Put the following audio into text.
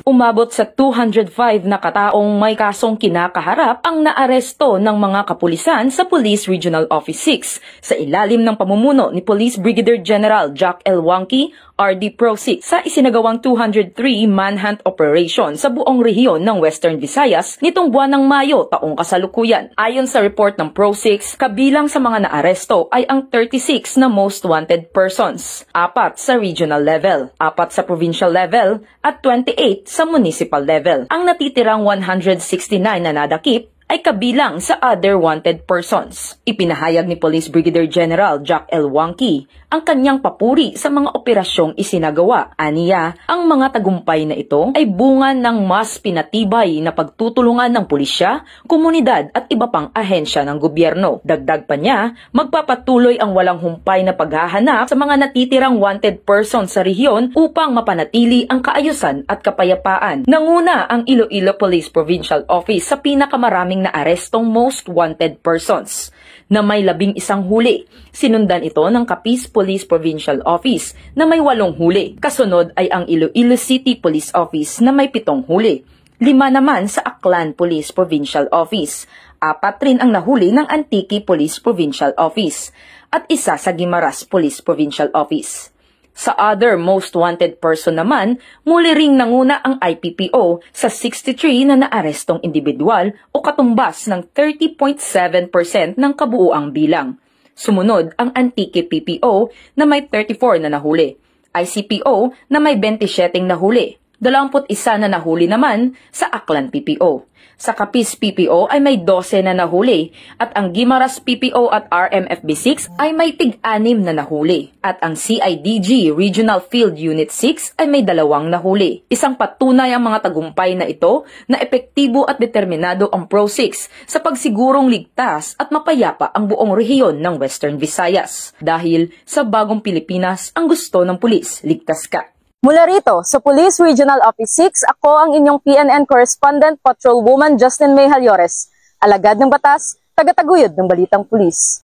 Umabot sa 205 na kataong may kasong kinakaharap ang naaresto ng mga kapulisan sa Police Regional Office 6 sa ilalim ng pamumuno ni Police Brigadier General Jack L. Wangki, RD Pro 6 sa isinagawang 203 manhunt operation sa buong rehiyon ng Western Visayas nitong buwan ng Mayo taong kasalukuyan. Ayon sa report ng Pro 6, kabilang sa mga naaresto ay ang 36 na most wanted persons, 4 sa regional level, 4 sa provincial level at 28 sa municipal level. Ang natitirang 169 na nadakip ay kabilang sa other wanted persons. Ipinahayag ni Police Brigadier General Jack L. Wangki ang kanyang papuri sa mga operasyong isinagawa. Aniya, ang mga tagumpay na ito ay bunga ng mas pinatibay na pagtutulungan ng pulisya, komunidad at iba pang ahensya ng gobyerno. Dagdag pa niya, magpapatuloy ang walang humpay na paghahanap sa mga natitirang wanted persons sa rehiyon upang mapanatili ang kaayusan at kapayapaan. Nanguna ang Iloilo Police Provincial Office sa pinakamaraming na arestong most wanted persons na may 11 huli. Sinundan ito ng Capiz Police Provincial Office na may 8 huli. Kasunod ay ang Iloilo City Police Office na may 7 huli. 5 naman sa Aklan Police Provincial Office. 4 rin ang nahuli ng Antique Police Provincial Office at 1 sa Guimaras Police Provincial Office. Sa other most wanted person naman, muli ring nanguna ang IPPO sa 63 na naarestong individual o katumbas ng 30.7% ng kabuuang bilang. Sumunod ang Antique PPO na may 34 na nahuli, ICPO na may 27 nahuli, 21 na nahuli naman sa Aklan PPO. Sa Capiz PPO ay may 12 na nahuli at ang Guimaras PPO at RMFB6 ay may tig-6 na nahuli at ang CIDG Regional Field Unit 6 ay may 2 nahuli. Isang patunay ang mga tagumpay na ito na epektibo at determinado ang Pro 6 sa pagsigurong ligtas at mapayapa ang buong rehiyon ng Western Visayas. Dahil sa bagong Pilipinas ang gusto ng pulis, ligtas ka. Mula rito sa Police Regional Office 6, ako ang inyong PNN Correspondent Patrolwoman Justin May Halyores, alagad ng batas, tagataguyod ng Balitang Pulis.